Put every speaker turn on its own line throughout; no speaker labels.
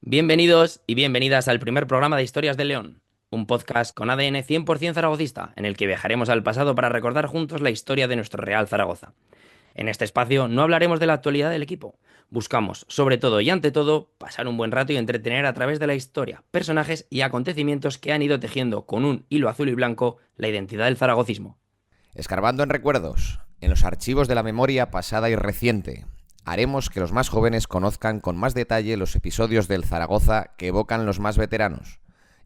Bienvenidos y bienvenidas al primer programa de Historias del León, un podcast con ADN 100% zaragocista, en el que viajaremos al pasado para recordar juntos la historia de nuestro Real Zaragoza. En este espacio no hablaremos de la actualidad del equipo, buscamos, sobre todo y ante todo, pasar un buen rato y entretener a través de la historia, personajes y acontecimientos que han ido tejiendo con un hilo azul y blanco la identidad del zaragocismo.
Escarbando en recuerdos, en los archivos de la memoria pasada y reciente, haremos que los más jóvenes conozcan con más detalle los episodios del Zaragoza que evocan los más veteranos,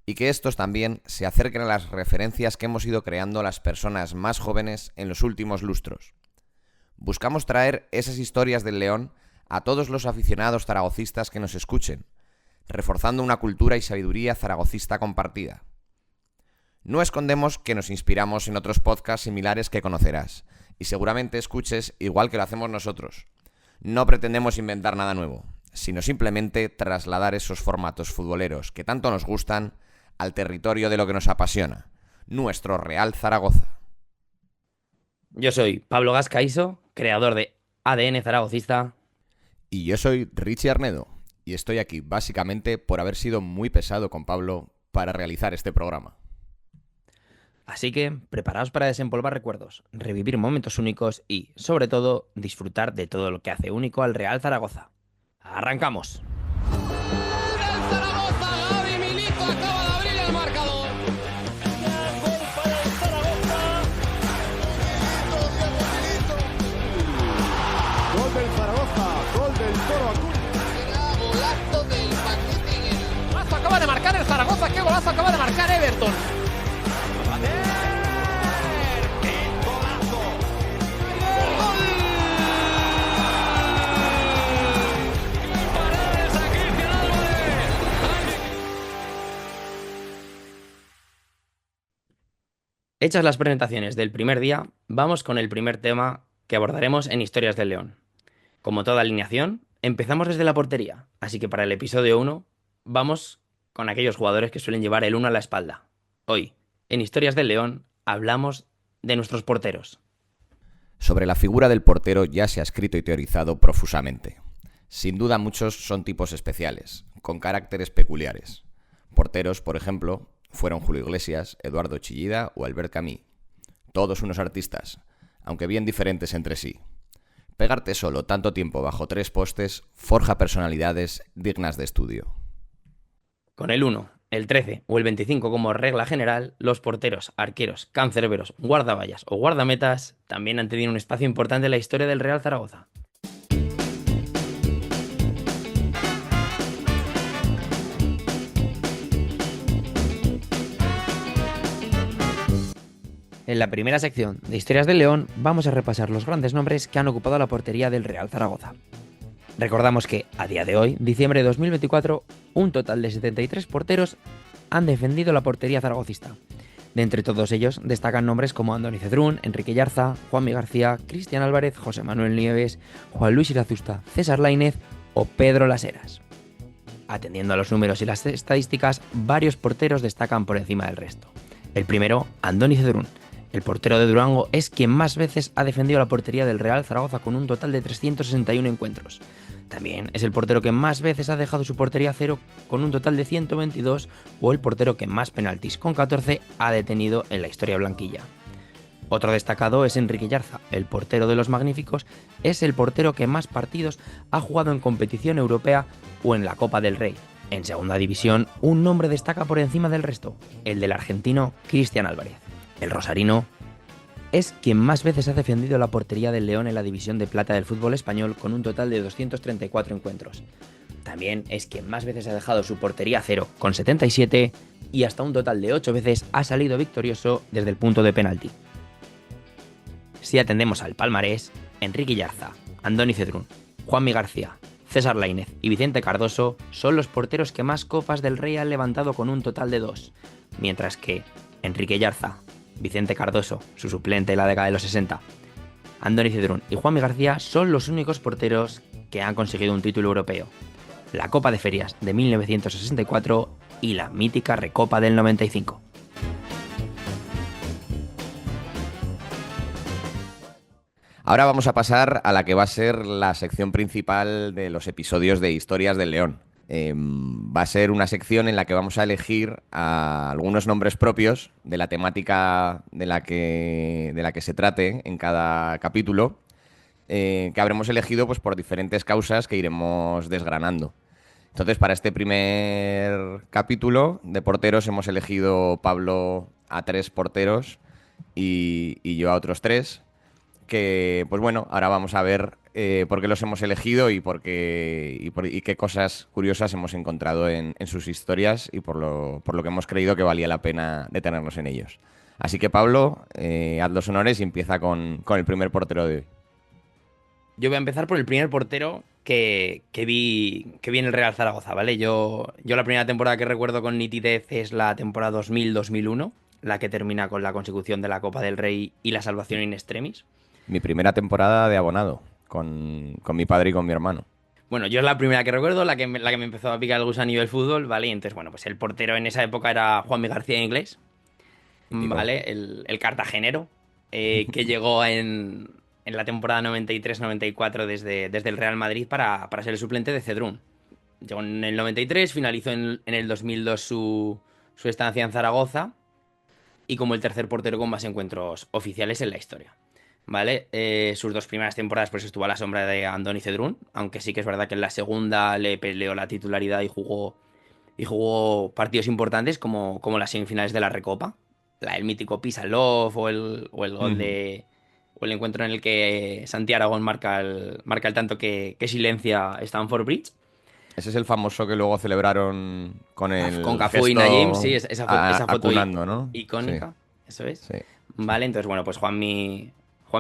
y que estos también se acerquen a las referencias que hemos ido creando las personas más jóvenes en los últimos lustros. Buscamos traer esas historias del León a todos los aficionados zaragocistas que nos escuchen, reforzando una cultura y sabiduría zaragocista compartida. No escondemos que nos inspiramos en otros podcasts similares que conocerás, y seguramente escuches igual que lo hacemos nosotros. No pretendemos inventar nada nuevo, sino simplemente trasladar esos formatos futboleros que tanto nos gustan al territorio de lo que nos apasiona, nuestro Real Zaragoza.
Yo soy Pablo Gascaiso, creador de ADN Zaragocista.
Y yo soy Richie Arnedo, y estoy aquí básicamente por haber sido muy pesado con Pablo para realizar este programa.
Así que preparaos para desempolvar recuerdos, revivir momentos únicos y, sobre todo, disfrutar de todo lo que hace único al Real Zaragoza. ¡Arrancamos!
El Zaragoza, Gaby Milito acaba de abrir el marcador.
Gol para el Zaragoza. Gol del Zaragoza, gol del Toro Acuña.
Golazo del paquete. Golazo acaba de marcar el Zaragoza. ¿Qué golazo acaba de marcar Everton?
Hechas las presentaciones del primer día, vamos con el primer tema que abordaremos en Historias del León. Como toda alineación, empezamos desde la portería, así que para el episodio 1 vamos con aquellos jugadores que suelen llevar el 1 a la espalda. Hoy, en Historias del León, hablamos de nuestros porteros.
Sobre la figura del portero ya se ha escrito y teorizado profusamente. Sin duda muchos son tipos especiales, con caracteres peculiares. Porteros, por ejemplo, fueron Julio Iglesias, Eduardo Chillida o Albert Camus. Todos unos artistas, aunque bien diferentes entre sí. Pegarte solo tanto tiempo bajo tres postes forja personalidades dignas de estudio.
Con el 1, el 13 o el 25 como regla general, los porteros, arqueros, cancerberos, guardaballas o guardametas también han tenido un espacio importante en la historia del Real Zaragoza. En la primera sección de Historias del León vamos a repasar los grandes nombres que han ocupado la portería del Real Zaragoza. Recordamos que, a día de hoy, diciembre de 2024, un total de 73 porteros han defendido la portería zaragocista. De entre todos ellos destacan nombres como Andoni Cedrún, Enrique Yarza, Juanmi García, Cristian Álvarez, José Manuel Nieves, Juan Luis Irazusta, César Lainez o Pedro Las Heras. Atendiendo a los números y las estadísticas, varios porteros destacan por encima del resto. El primero, Andoni Cedrún. El portero de Durango es quien más veces ha defendido la portería del Real Zaragoza con un total de 361 encuentros. También es el portero que más veces ha dejado su portería a cero con un total de 122 o el portero que más penaltis con 14 ha detenido en la historia blanquilla. Otro destacado es Enrique Yarza, el portero de los Magníficos, es el portero que más partidos ha jugado en competición europea o en la Copa del Rey. En segunda división, un nombre destaca por encima del resto, el del argentino Cristian Álvarez. El rosarino es quien más veces ha defendido la portería del León en la división de plata del fútbol español con un total de 234 encuentros. También es quien más veces ha dejado su portería a cero con 77 y hasta un total de 8 veces ha salido victorioso desde el punto de penalti. Si atendemos al palmarés, Enrique Yarza, Andoni Cedrún, Juanmi García, César Lainez y Vicente Cardoso son los porteros que más copas del Rey han levantado con un total de 2, mientras que Enrique Yarza, Vicente Cardoso, su suplente en la década de los 60, Andoni Cedrún y Juanmi García son los únicos porteros que han conseguido un título europeo, la Copa de Ferias de 1964 y la mítica Recopa del 95.
Ahora vamos a pasar a la que va a ser la sección principal de los episodios de Historias del León. va a ser una sección en la que vamos a elegir a algunos nombres propios de la temática de la que se trate en cada capítulo, que habremos elegido pues, por diferentes causas que iremos desgranando. Entonces, para este primer capítulo de porteros hemos elegido Pablo a 3 porteros y yo a otros 3, que pues bueno, ahora vamos a ver por qué los hemos elegido y qué cosas curiosas hemos encontrado en sus historias y por lo que hemos creído que valía la pena detenernos en ellos. Así que Pablo, haz los honores y empieza con el primer portero de hoy.
Yo voy a empezar por el primer portero que vi en el Real Zaragoza, ¿vale? Yo la primera temporada que recuerdo con nitidez es la temporada 2000-2001, la que termina con la consecución de la Copa del Rey y la salvación in extremis.
Mi primera temporada de abonado, con mi padre y con mi hermano.
Bueno, yo es la primera que recuerdo, la que me empezó a picar el gusanillo del fútbol, ¿vale? Y entonces, bueno, pues el portero en esa época era Juanmi García Inglés,
Típico.
¿vale? El cartagenero, que llegó en la temporada 93-94 desde el Real Madrid para ser el suplente de Cedrún. Llegó en el 93, finalizó en el 2002 su estancia en Zaragoza y como el tercer portero con más encuentros oficiales en la historia. ¿Vale? Sus 2 primeras temporadas pues estuvo a la sombra de Andoni Cedrún, aunque sí que es verdad que en la segunda le peleó la titularidad y jugó partidos importantes como las semifinales de la Recopa, el mítico Peace and Love o el gol o el encuentro en el que Santi Aragón marca el tanto que silencia Stamford Bridge.
Ese es el famoso que luego celebraron con el
Con Cafú y
gesto
Naim, sí, esa foto
acunando, ¿no?
icónica,
Sí,
eso es.
sí.
Vale, entonces, bueno, pues Juanmi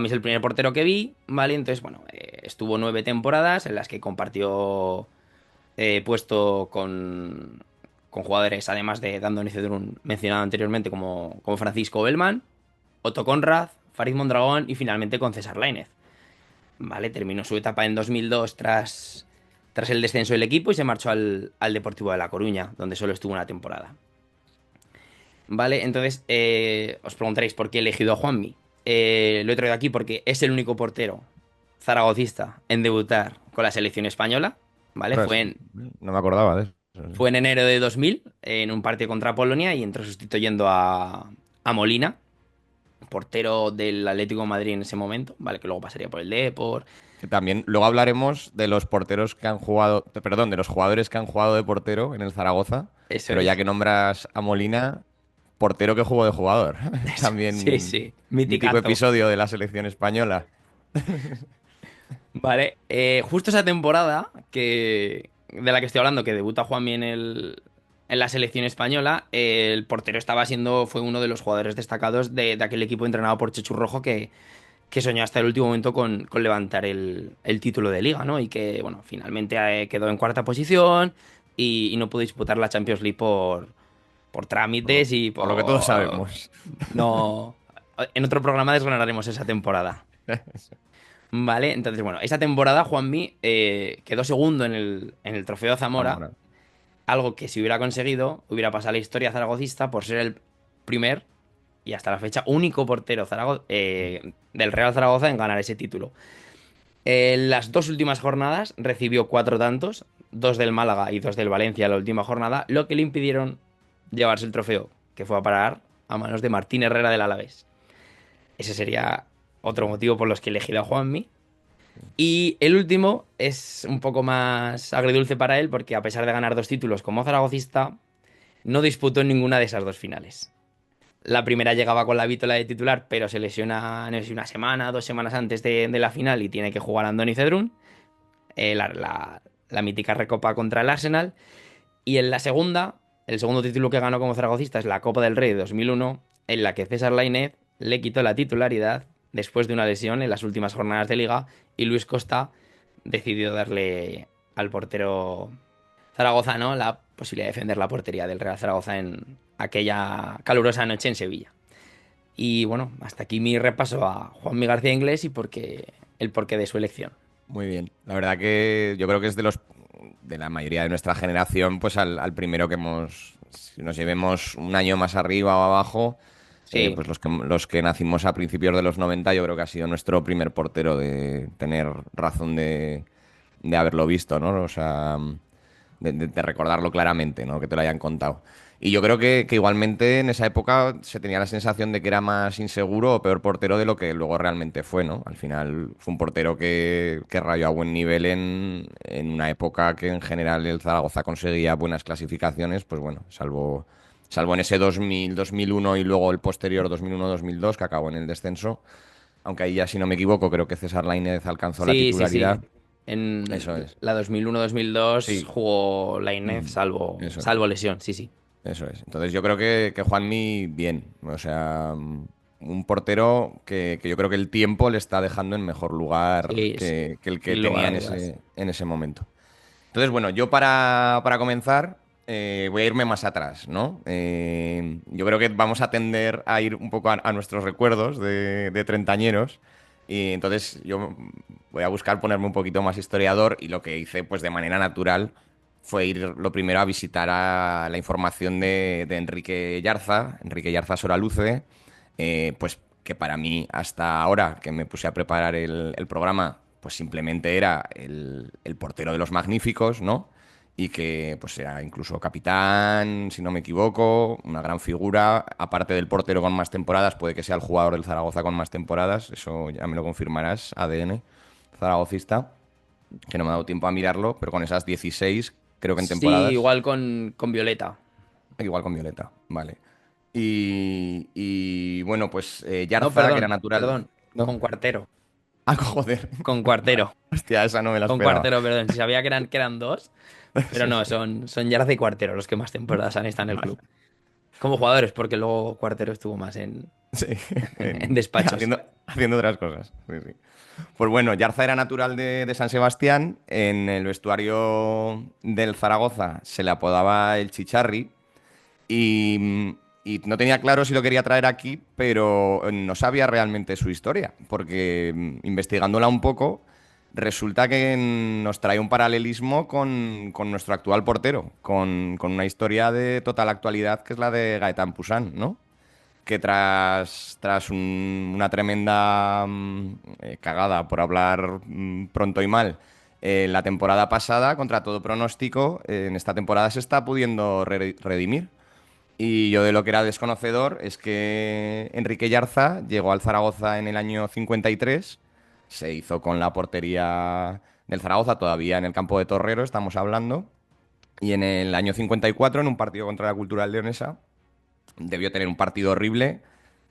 es el primer portero que vi, ¿vale? Entonces, bueno, estuvo 9 temporadas en las que compartió puesto con jugadores, además de Andoni Cedrún, mencionado anteriormente, como Francisco Bellman, Otto Conrad, Farid Mondragón y finalmente con César Lainez. ¿Vale? Terminó su etapa en 2002 tras el descenso del equipo y se marchó al Deportivo de La Coruña, donde solo estuvo una temporada. ¿Vale? Entonces, os preguntaréis por qué he elegido a Juanmi. Lo he traído aquí porque es el único portero zaragocista en debutar con la selección española, ¿vale?
Ostras, no me acordaba de eso.
Fue en enero de 2000, en un partido contra Polonia, y entró sustituyendo a Molina, portero del Atlético de Madrid en ese momento, ¿vale? Que luego pasaría por el Depor.
Que también luego hablaremos de los porteros que han jugado, perdón, de los jugadores que han jugado de portero en el Zaragoza.
Eso
Pero
es.
ya que nombras a Molina, portero que jugó de jugador. También
Sí.
mítico
Miticazo.
episodio de la selección española.
Vale, justo esa temporada de la que estoy hablando, que debuta Juanmi en la selección española, el portero fue uno de los jugadores destacados de aquel equipo entrenado por Chechu Rojo que soñó hasta el último momento con levantar el título de liga, ¿no? Y que, bueno, finalmente quedó en 4ª posición y no pudo disputar la Champions League por trámites y
Por lo que todos sabemos.
No, en otro programa desgranaremos esa temporada. Vale, entonces, bueno, esa temporada Juanmi quedó segundo en el Trofeo Zamora, algo que si hubiera conseguido, hubiera pasado a la historia zaragocista por ser el primer y hasta la fecha único portero del Real Zaragoza en ganar ese título. En las 2 últimas jornadas recibió 4 tantos, 2 del Málaga y 2 del Valencia en la última jornada, lo que le impidieron llevarse el trofeo, que fue a parar a manos de Martín Herrera del Alavés. Ese sería otro motivo por los que he elegido a Juanmi. Y el último es un poco más agridulce para él, porque a pesar de ganar 2 títulos como zaragocista, no disputó ninguna de esas 2 finales. La primera llegaba con la vítola de titular, pero se lesiona, no sé si una semana, 2 semanas antes de la final y tiene que jugar Andoni Cedrún, la mítica recopa contra el Arsenal. Y en la segunda, el segundo título que ganó como zaragocista es la Copa del Rey de 2001, en la que César Lainez le quitó la titularidad después de una lesión en las últimas jornadas de liga y Luis Costa decidió darle al portero zaragozano la posibilidad de defender la portería del Real Zaragoza en aquella calurosa noche en Sevilla. Y bueno, hasta aquí mi repaso a Juanmi García Inglés y el porqué de su elección.
Muy bien. La verdad que yo creo que es de la mayoría de nuestra generación, pues al primero que si nos llevemos un año más arriba o abajo,
Sí.
pues los que nacimos a principios de los 90, yo creo que ha sido nuestro primer portero de tener razón de haberlo visto, ¿no? O sea, de recordarlo claramente, ¿no? Que te lo hayan contado. Y yo creo que igualmente en esa época se tenía la sensación de que era más inseguro o peor portero de lo que luego realmente fue, ¿no? Al final fue un portero que rayó a buen nivel en una época que en general el Zaragoza conseguía buenas clasificaciones, pues bueno, salvo en ese 2000, 2001 y luego el posterior 2001-2002 que acabó en el descenso. Aunque ahí ya, si no me equivoco, creo que César Lainez alcanzó la
Sí, sí, sí.
titularidad.
En
Eso es.
la 2001-2002
Sí,
jugó Lainez,
eso es.
salvo lesión, sí, sí.
Eso es. Entonces yo creo que Juanmi, bien. O sea, un portero que yo creo que el tiempo le está dejando en mejor lugar
Sí,
que el que
sin lugar
tenía
a dudas.
en ese momento. Entonces, bueno, yo para comenzar voy a irme más atrás, ¿no? Yo creo que vamos a tender a ir un poco a nuestros recuerdos de treintañeros. Y entonces yo voy a buscar ponerme un poquito más historiador y lo que hice, pues de manera natural, fue ir lo primero a visitar a la información de Enrique Yarza Soraluce, pues que para mí, hasta ahora que me puse a preparar el programa, pues simplemente era el portero de los magníficos, ¿no? Y que pues era incluso capitán, si no me equivoco, una gran figura. Aparte del portero con más temporadas, puede que sea el jugador del Zaragoza con más temporadas, eso ya me lo confirmarás, ADN zaragocista, que no me ha dado tiempo a mirarlo, pero con esas 16, creo que en
Sí,
temporadas,
igual con Violeta.
igual con Violeta, vale. Y bueno, pues
No,
Yarza, que era
perdón,
natural.
perdón.
¿No?
Con Cuartero.
Ah, joder.
Con Cuartero.
Hostia, esa no me la
Con
esperaba.
Cuartero, perdón. Si sabía que eran dos. Pero
Sí,
no,
sí.
son Yarza y Cuartero los que más temporadas han estado en el club. Como jugadores, porque luego Cuartero estuvo más en,
Sí,
en despachos.
haciendo otras cosas. Sí, sí. Pues bueno, Yarza era natural de San Sebastián. En el vestuario del Zaragoza se le apodaba el Chicharri. Y no tenía claro si lo quería traer aquí, pero no sabía realmente su historia, porque investigándola un poco, resulta que nos trae un paralelismo con nuestro actual portero, con una historia de total actualidad que es la de Gaetán Pusán, ¿no? Que tras una tremenda cagada, por hablar pronto y mal, la temporada pasada, contra todo pronóstico, en esta temporada se está pudiendo redimir. Y yo de lo que era desconocedor es que Enrique Yarza llegó al Zaragoza en el año 53, se hizo con la portería del Zaragoza, todavía en el campo de Torrero estamos hablando, y en el año 54, en un partido contra la Cultural Leonesa, debió tener un partido horrible,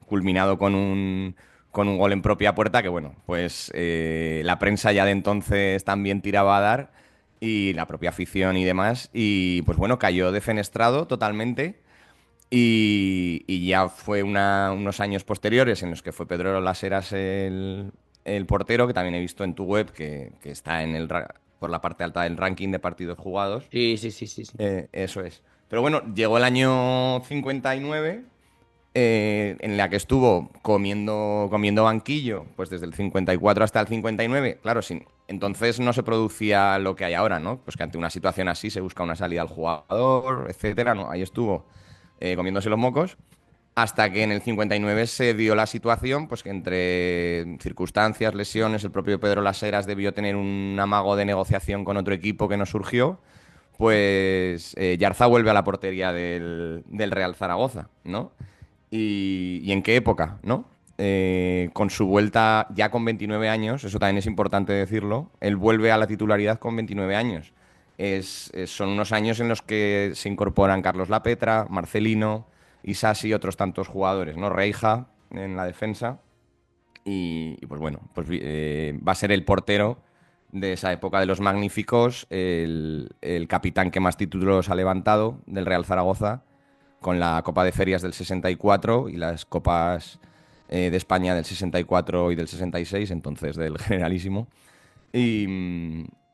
culminado con un gol en propia puerta, que bueno, pues la prensa ya de entonces también tiraba a dar, y la propia afición y demás, y pues bueno, cayó defenestrado totalmente. Y ya fue unos años posteriores en los que fue Pedro Las Heras el portero, que también he visto en tu web, que está por la parte alta del ranking de partidos jugados.
Sí, sí, sí, sí, sí.
Eso es. Pero bueno, llegó el año 59, en la que estuvo comiendo banquillo, pues desde el 54 hasta el 59. Claro, entonces no se producía lo que hay ahora, ¿no? Pues que ante una situación así se busca una salida al jugador, etcétera, ¿no? Ahí estuvo comiéndose los mocos, hasta que en el 59 se dio la situación, pues que entre circunstancias, lesiones, el propio Pedro Las Heras debió tener un amago de negociación con otro equipo que no surgió, pues Yarza vuelve a la portería del Real Zaragoza, ¿no? ¿Y en qué época, no? Con su vuelta ya con 29 años, eso también es importante decirlo, él vuelve a la titularidad con 29 años. Son unos años en los que se incorporan Carlos Lapetra, Marcelino, Isasi y otros tantos jugadores, ¿no? Reija en la defensa. Y pues bueno, pues va a ser el portero de esa época de los magníficos, el capitán que más títulos ha levantado del Real Zaragoza, con la Copa de Ferias del 64 y las Copas de España del 64 y del 66, entonces del Generalísimo.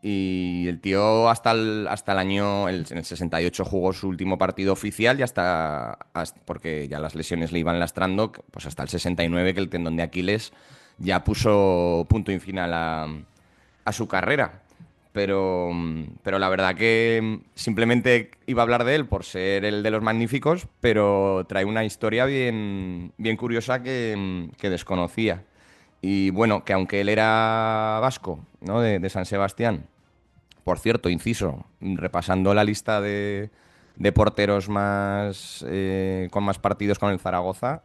Y el tío hasta el año, en el 68 jugó su último partido oficial y porque ya las lesiones le iban lastrando, pues hasta el 69 que el tendón de Aquiles ya puso punto y final a su carrera. Pero la verdad que simplemente iba a hablar de él por ser el de los magníficos, pero trae una historia bien, bien curiosa que desconocía. Y bueno, que aunque él era vasco, ¿no? de San Sebastián, Por cierto, inciso, repasando la lista de porteros más con más partidos con el Zaragoza,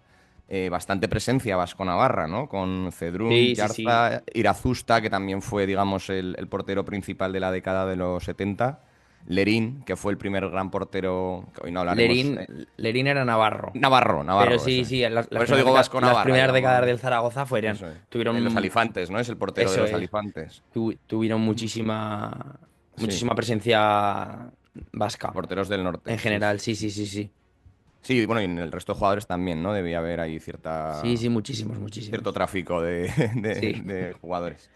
bastante presencia vasco-navarra, ¿no? Con Cedrún,
Sí, sí, sí.
Yarza, Irazusta, que también fue, digamos, el portero principal de la década de los 70, Lerín, que fue el primer gran portero, que hoy no hablaremos.
Lerín era Navarro.
Navarro,
Pero
Navarro, eso
sí,
es.
sí,
Por eso digo
las
vasco-navarra,
primeras décadas
digamos.
del Zaragoza
Eso es. En los
tuvieron,
Alifantes, ¿no? Es el portero de
eso
los
es,
Alifantes.
tuvieron
Sí,
muchísima presencia vasca.
porteros del
En
norte, sí, sí.
general, sí, sí, sí, sí.
Sí, bueno, y en el resto de jugadores también, ¿no? Debía haber ahí
Sí, sí, muchísimos,
cierto
muchísimos.
tráfico
Sí.
de jugadores.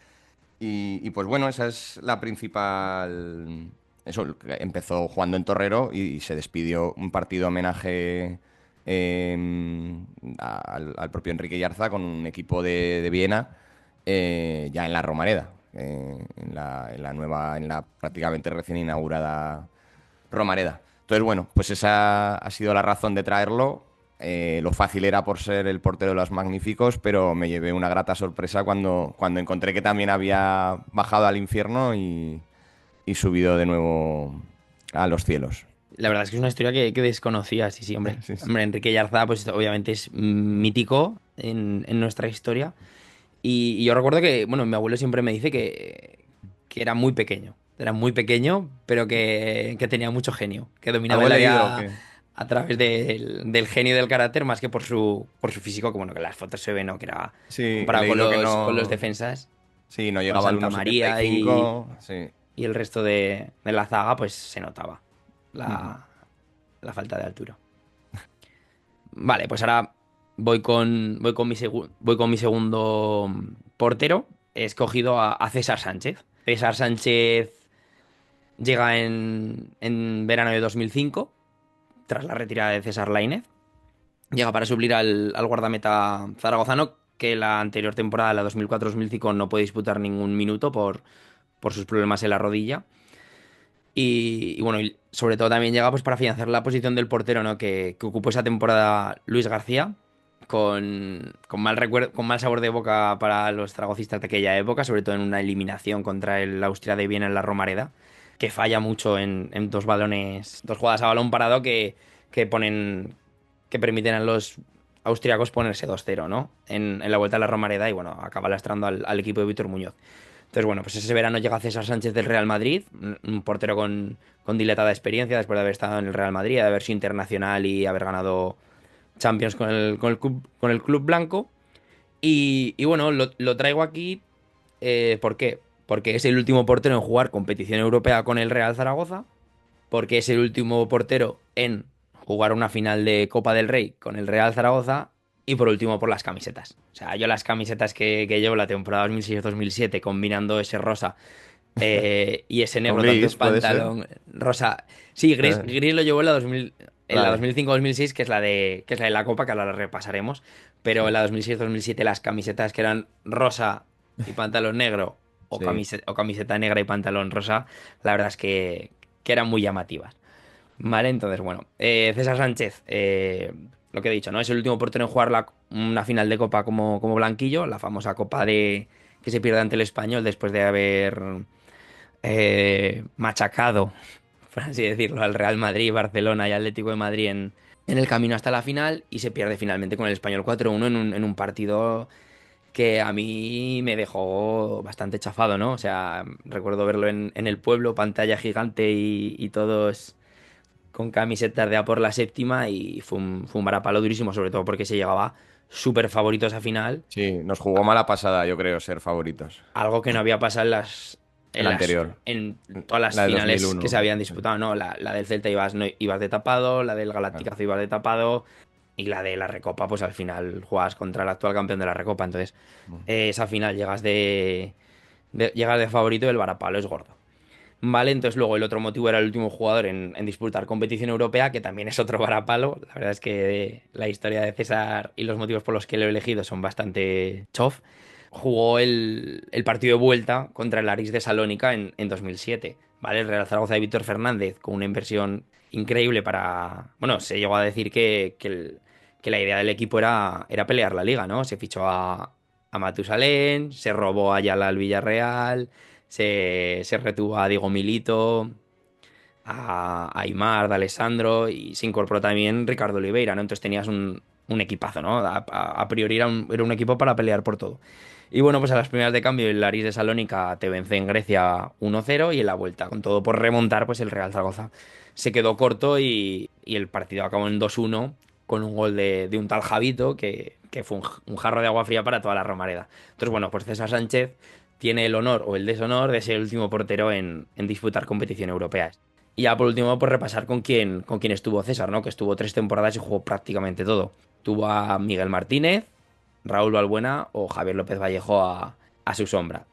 Pues bueno, esa es la principal. Eso, que empezó jugando en Torrero y se despidió un partido homenaje al propio Enrique Yarza con un equipo de Viena ya en la Romareda, en la prácticamente recién inaugurada Romareda. Entonces, bueno, pues esa ha sido la razón de traerlo. Lo fácil era por ser el portero de los magníficos, pero me llevé una grata sorpresa cuando encontré que también había bajado al infierno y subido de nuevo a los cielos.
La verdad es que es una historia que desconocía, sí, sí, hombre.
Sí, sí.
Hombre, Enrique Yarza, pues obviamente es mítico en nuestra historia. Y yo recuerdo que, bueno, mi abuelo siempre me dice que era muy pequeño. Era muy pequeño, pero que tenía mucho genio. Que dominaba
¿Algo he
el
leído o
área
qué?
a través del genio y del carácter, más que por su físico, que bueno, que en las fotos se ve, ¿no? Que era
Sí, he
comparado
leído que
con los
no.
defensas,
Sí, no
con
llegaba al
Santa María
1,75. Sí.
y el resto de la zaga, pues se notaba
Ujú.
la falta de altura. Vale, pues ahora voy con mi segundo portero. He escogido a César Sánchez. César Sánchez llega en verano de 2005, tras la retirada de César Lainez. Llega para suplir al guardameta zaragozano, que la anterior temporada, la 2004-2005, no puede disputar ningún minuto por sus problemas en la rodilla. Y bueno, y sobre todo también llega pues para afianzar la posición del portero, ¿no? Que ocupó esa temporada Luis García, con mal recuerdo, con mal sabor de boca para los zaragocistas de aquella época, sobre todo en una eliminación contra el Austria de Viena en la Romareda, que falla mucho en dos balones, dos jugadas a balón parado que ponen, que permiten a los austriacos ponerse 2-0, ¿no? En la vuelta a la Romareda y bueno, acaba lastrando al equipo de Víctor Muñoz. Entonces, bueno, pues ese verano llega César Sánchez del Real Madrid, un portero con dilatada experiencia después de haber estado en el Real Madrid, de haber sido internacional y haber ganado Champions con el club blanco. Y bueno, lo traigo aquí, ¿por qué? Porque es el último portero en jugar competición europea con el Real Zaragoza, porque es el último portero en jugar una final de Copa del Rey con el Real Zaragoza y por último por las camisetas. O sea, yo las camisetas que llevo la temporada 2006-2007 combinando ese rosa y ese
Con
negro, tanto en
Gris, puede ser.
pantalón rosa. Sí, gris lo llevó en la 2000, en la
Vale.
2005-2006, que es la de la Copa, que ahora la repasaremos. Pero en
Sí,
la 2006-2007 las camisetas que eran rosa y pantalón negro
sí.
o camiseta negra y pantalón rosa, la verdad es que eran muy llamativas. Vale, entonces, bueno, César Sánchez, lo que he dicho, ¿no? Es el último portero en jugar una final de Copa como blanquillo, la famosa Copa que se pierde ante el Español después de haber machacado, por así decirlo, al Real Madrid, Barcelona y Atlético de Madrid en el camino hasta la final y se pierde finalmente con el Español 4-1 en un partido que a mí me dejó bastante chafado, ¿no? O sea, recuerdo verlo en el pueblo, pantalla gigante y todos con camisetas de a por la séptima y fue un varapalo durísimo, sobre todo porque se llegaba súper favoritos a final,
Sí, nos jugó mala pasada, yo creo, ser favoritos.
algo que no había pasado
El anterior,
en todas las
la de
finales que se
2001.
habían
Sí,
disputado, ¿no? La del Celta ibas, no, ibas de tapado, la del
claro.
Galacticazo ibas de tapado y la de la Recopa, pues al final juegas contra el actual campeón de la Recopa, entonces esa final llegas de favorito y el varapalo es gordo. Vale, entonces luego el otro motivo era el último jugador en disputar competición europea, que también es otro varapalo. La verdad es que la historia de César y los motivos por los que lo he elegido son bastante chof. Jugó el partido de vuelta contra el Aris de Salónica en 2007. ¿Vale? El Real Zaragoza de Víctor Fernández con una inversión increíble para... Bueno, se llegó a decir que la idea del equipo era pelear la liga, ¿no? Se fichó a Matusalén, se robó a Ayala al Villarreal, Se retuvo a Diego Milito, a Aimar, a Alessandro, y se incorporó también Ricardo Oliveira, ¿no? Entonces tenías un equipazo, ¿no? A priori era un equipo para pelear por todo. Y bueno, pues a las primeras de cambio el Aris de Salónica te vence en Grecia 1-0 y en la vuelta, con todo por remontar, pues el Real Zaragoza se quedó corto y el partido acabó en 2-1 con un gol de un tal Javito que fue un jarro de agua fría para toda la Romareda. Entonces, bueno, pues César Sánchez tiene el honor o el deshonor de ser el último portero en disputar competiciones europeas. Y ya por último, pues repasar con quién estuvo César, ¿no? Que estuvo 3 temporadas y jugó prácticamente todo. Tuvo a Miguel Martínez, Raúl Balbuena o Javier López Vallejo a su sombra.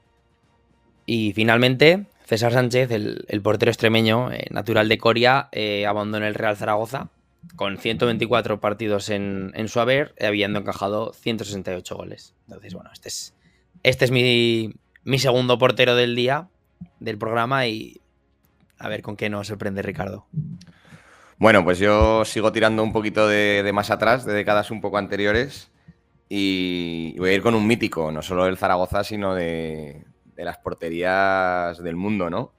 Y finalmente, César Sánchez, el portero extremeño, natural de Coria, abandonó el Real Zaragoza con 124 partidos en su haber, habiendo encajado 168 goles. Entonces, bueno, este es mi segundo portero del día, del programa, y a ver con qué nos sorprende Ricardo.
Bueno, pues yo sigo tirando un poquito de más atrás, de décadas un poco anteriores, y voy a ir con un mítico, no solo del Zaragoza, sino de las porterías del mundo, ¿no?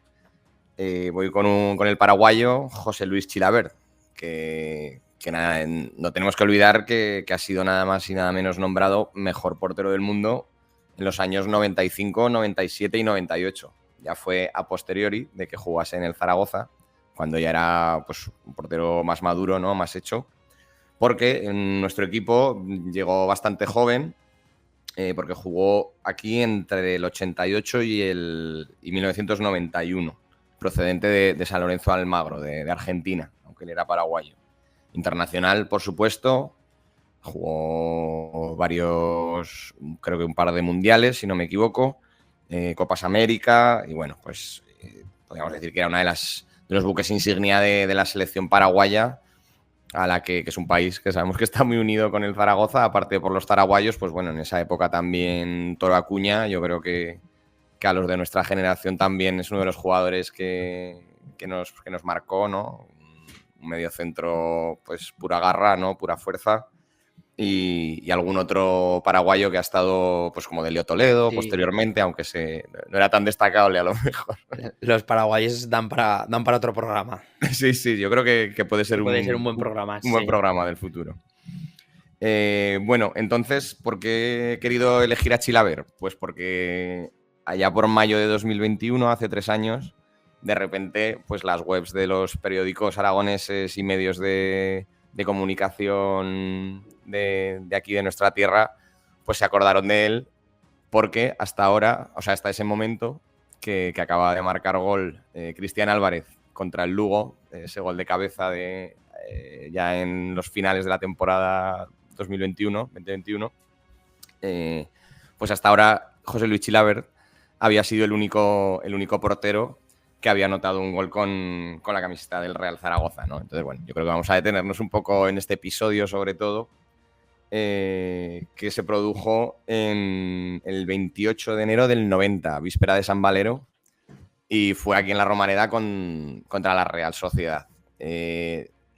Voy con el paraguayo José Luis Chilavert, que nada, no tenemos que olvidar que ha sido nada más y nada menos nombrado mejor portero del mundo en los años 95, 97 y 98. Ya fue a posteriori de que jugase en el Zaragoza, cuando ya era pues, un portero más maduro, ¿no? Más hecho, porque en nuestro equipo llegó bastante joven, porque jugó aquí entre el 88 y 1991, procedente de San Lorenzo Almagro, de Argentina, aunque él era paraguayo. Internacional, por supuesto, jugó varios, creo que un par de mundiales, si no me equivoco, Copas América, y bueno, pues podríamos decir que era una de los buques insignia de la selección paraguaya, a la que es un país que sabemos que está muy unido con el Zaragoza, aparte por los zaraguayos, pues bueno, en esa época también Toro Acuña, yo creo que a los de nuestra generación también es uno de los jugadores que nos marcó, ¿no? Un mediocentro, pues pura garra, ¿no? Pura fuerza. Y algún otro paraguayo que ha estado, pues como Delio Toledo, sí, posteriormente, aunque no era tan destacable a lo mejor.
Los paraguayos dan para otro programa.
Sí, yo creo que puede ser
un buen programa.
Un buen programa del futuro. Bueno, entonces, ¿por qué he querido elegir a Chilavert? Pues porque allá por mayo de 2021, hace 3 años, de repente, pues las webs de los periódicos aragoneses y medios de comunicación de aquí de nuestra tierra, pues se acordaron de él, porque hasta ahora, o sea, hasta ese momento que acaba de marcar gol Cristian Álvarez contra el Lugo, ese gol de cabeza ya en los finales de la temporada 2021, pues hasta ahora José Luis Chilavert había sido el único portero que había anotado un gol con la camiseta del Real Zaragoza, ¿no? Entonces, bueno, yo creo que vamos a detenernos un poco en este episodio, sobre todo, que se produjo en el 28 de enero del 90, víspera de San Valero, y fue aquí en la Romareda contra la Real Sociedad.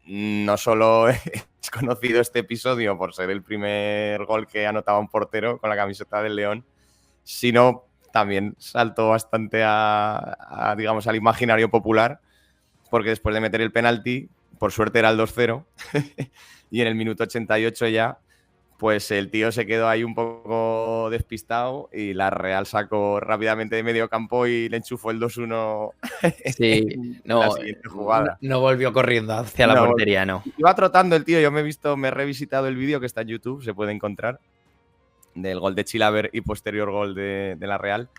No solo es conocido este episodio por ser el primer gol que anotaba un portero con la camiseta del León, sino también saltó bastante digamos, al imaginario popular, porque después de meter el penalti, por suerte era el 2-0, y en el minuto 88 ya, pues el tío se quedó ahí un poco despistado y la Real sacó rápidamente de medio campo y le enchufó el 2-1
sí,
la siguiente jugada.
No volvió corriendo hacia la portería, no.
Iba trotando el tío, yo me he revisitado el vídeo que está en YouTube, se puede encontrar, del gol de Chilavert y posterior gol de la Real.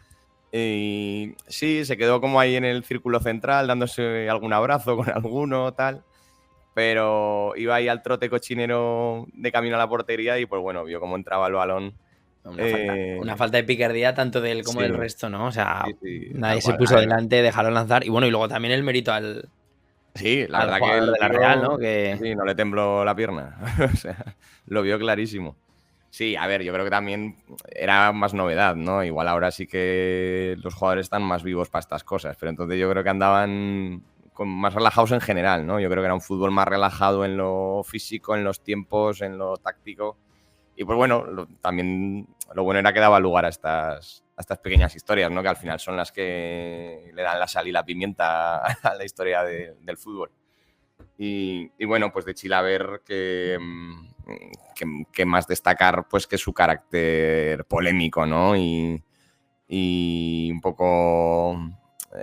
Y sí, se quedó como ahí en el círculo central, dándose algún abrazo con alguno, tal. Pero iba ahí al trote cochinero de camino a la portería y pues bueno, vio cómo entraba el balón.
Una falta de picardía tanto de él como del resto, ¿no? O sea,
sí,
nadie se puso delante, dejaron lanzar. Y bueno, y luego también el mérito al...
Sí, la verdad que
de la Real, ¿no?
Sí, no le tembló la pierna. O sea, lo vio clarísimo. Sí, a ver, yo creo que también era más novedad, ¿no? Igual ahora sí que los jugadores están más vivos para estas cosas, pero entonces yo creo que andaban más relajados en general, ¿no? Yo creo que era un fútbol más relajado en lo físico, en los tiempos, en lo táctico, Y pues bueno, también lo bueno era que daba lugar a estas pequeñas historias, ¿no? Que al final son las que le dan la sal y la pimienta a la historia del fútbol. Y bueno, pues de Chilaver que más destacar pues que su carácter polémico, ¿no? Y un poco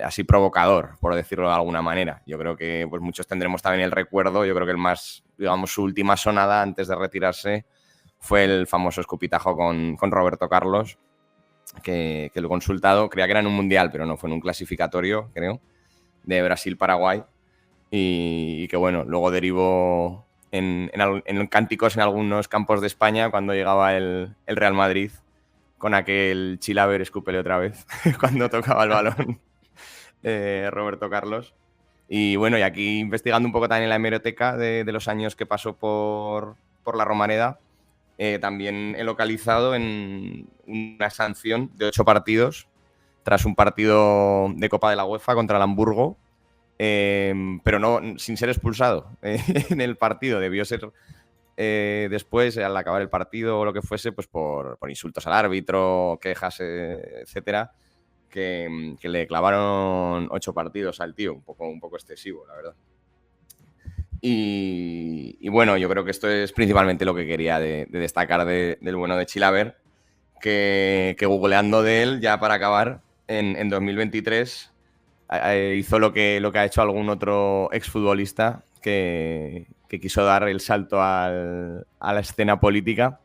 así provocador, por decirlo de alguna manera. Yo creo que pues muchos tendremos también el recuerdo, yo creo que el más, digamos, su última sonada antes de retirarse fue el famoso escupitajo con Roberto Carlos, que lo he consultado, creía que era en un mundial, pero no, fue en un clasificatorio, creo, de Brasil-Paraguay, y que bueno, luego derivó en cánticos en algunos campos de España cuando llegaba el Real Madrid con aquel Chilaver escúpele otra vez cuando tocaba el balón Roberto Carlos. Y bueno, y aquí investigando un poco también en la hemeroteca de los años que pasó por la Romareda, también he localizado en una sanción de 8 partidos tras un partido de Copa de la UEFA contra el Hamburgo, pero no sin ser expulsado en el partido. Debió ser después, al acabar el partido o lo que fuese, pues por insultos al árbitro, quejas, etcétera, que le clavaron 8 partidos al tío, un poco excesivo, la verdad. Y bueno, yo creo que esto es principalmente lo que quería de destacar del bueno de Chilaver, que googleando de él, ya para acabar, en 2023 hizo lo que ha hecho algún otro exfutbolista que quiso dar el salto a la escena política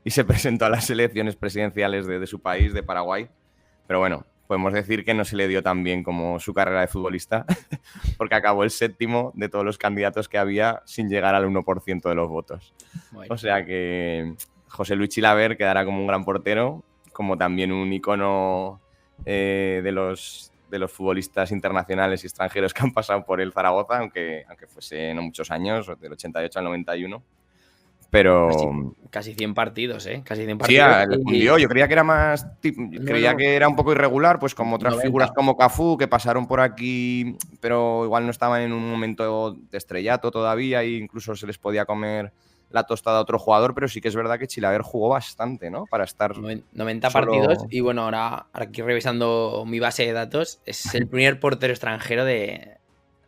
y se presentó a las elecciones presidenciales de su país, de Paraguay. Pero bueno, podemos decir que no se le dio tan bien como su carrera de futbolista, porque acabó el 7º de todos los candidatos que había sin llegar al 1% de los votos. Bueno. O sea que José Luis Chilaver quedará como un gran portero, como también un icono de los futbolistas internacionales y extranjeros que han pasado por el Zaragoza, aunque fuese no muchos años, del 88 al 91. Pero
casi 100 partidos, ¿eh? Casi 100 partidos.
Sí, le fundió. Yo creía que era más... creía que era un poco irregular, pues como otras 90. Figuras como Cafú, que pasaron por aquí, pero igual no estaban en un momento de estrellato todavía e incluso se les podía comer la tostada a otro jugador, pero sí que es verdad que Chilaver jugó bastante, ¿no? Para estar
90 partidos y bueno, ahora aquí revisando mi base de datos, es el primer portero extranjero del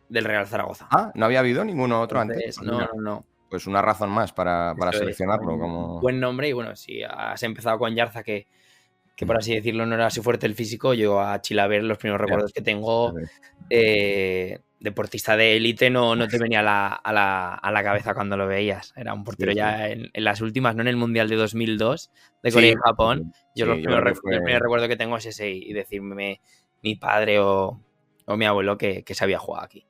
Real Zaragoza.
Ah, ¿no había habido ninguno otro
Entonces,
antes?
No.
Pues una razón más para seleccionarlo. Como...
Buen nombre y bueno, si has empezado con Yarza, que por así decirlo no era su fuerte el físico, yo a Chilaver los primeros recuerdos que tengo, deportista de élite, no te venía a la cabeza cuando lo veías. Era un portero ya en las últimas, no en el Mundial de 2002 de Corea y Japón. Yo el primer recuerdo que tengo es ese y decirme mi padre o mi abuelo que se había jugado aquí.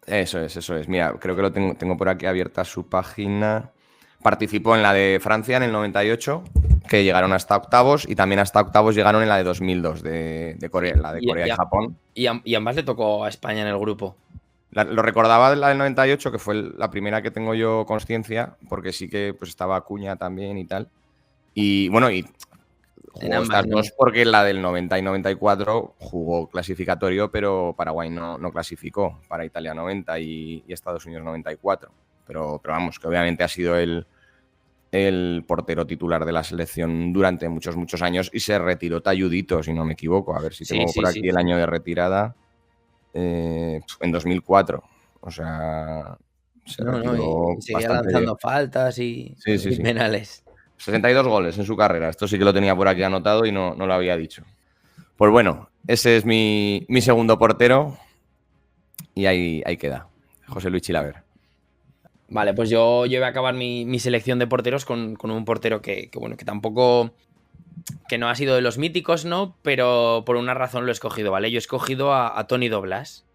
Eso es. Mira, creo que lo tengo por aquí abierta su página. Participó en la de Francia en el 98, que llegaron hasta octavos, y también hasta octavos llegaron en la de 2002, de Corea, la de Corea y Japón.
Y ambas le tocó a España en el grupo.
Lo recordaba de la del 98, que fue la primera que tengo yo consciencia, porque sí que pues estaba Acuña también y tal. Y bueno, y jugó estas dos porque la del 90 y 94 jugó clasificatorio, pero Paraguay no clasificó para Italia 90 y Estados Unidos 94. Pero vamos, que obviamente ha sido el portero titular de la selección durante muchos años y se retiró talludito, si no me equivoco. A ver si tengo por aquí el año de retirada. En 2004. O sea, se retiró
y seguía lanzando faltas y penales.
62 goles en su carrera. Esto sí que lo tenía por aquí anotado y no lo había dicho. Pues bueno, ese es mi segundo portero y ahí queda. José Luis Chilaver.
Vale, pues yo voy a acabar mi selección de porteros con un portero que tampoco... que no ha sido de los míticos, ¿no? Pero por una razón lo he escogido, ¿vale? Yo he escogido a Toni Doblas,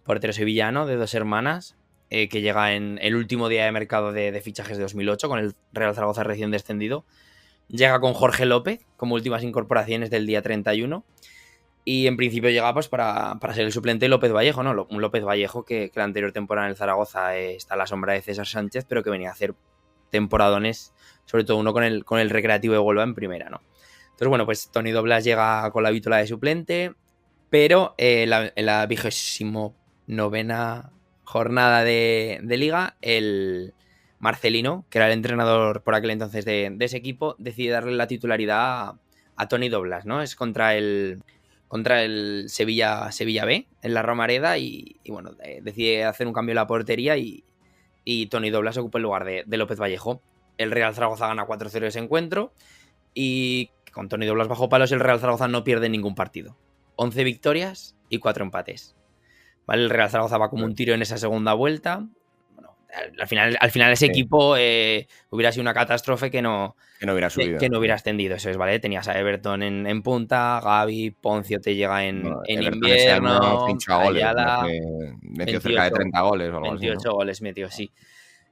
portero sevillano de 2 hermanas, que llega en el último día de mercado de fichajes de 2008 con el Real Zaragoza recién descendido. Llega con Jorge López como últimas incorporaciones del día 31 y en principio llega pues para ser el suplente de López Vallejo, ¿no? Un López Vallejo que la anterior temporada en el Zaragoza está a la sombra de César Sánchez, pero que venía a hacer temporadones, sobre todo uno con el Recreativo de Huelva en primera, ¿no? Entonces, bueno, pues Toni Doblas llega con la vítola de suplente, pero en la 29ª jornada de Liga, el Marcelino, que era el entrenador por aquel entonces de ese equipo, decide darle la titularidad a Toni Doblas, ¿no? Es contra el Sevilla B en la Romareda y bueno, decide hacer un cambio en la portería y Toni Doblas ocupa el lugar de López Vallejo. El Real Zaragoza gana 4-0 ese encuentro y con Toni Doblas bajo palos el Real Zaragoza no pierde ningún partido. 11 victorias y 4 empates. ¿Vale? El Real Zaragoza va como un tiro en esa segunda vuelta. Bueno, al final ese equipo hubiera sido una catástrofe que no
hubiera subido.
Que no hubiera ascendido, eso es, ¿vale? Tenías a Everton en punta, Gavi, Poncio te llega en invierno,
pinchó a goles,
Ayala,
metió cerca de 30 goles o algo
28
así, ¿no?
goles metió, sí.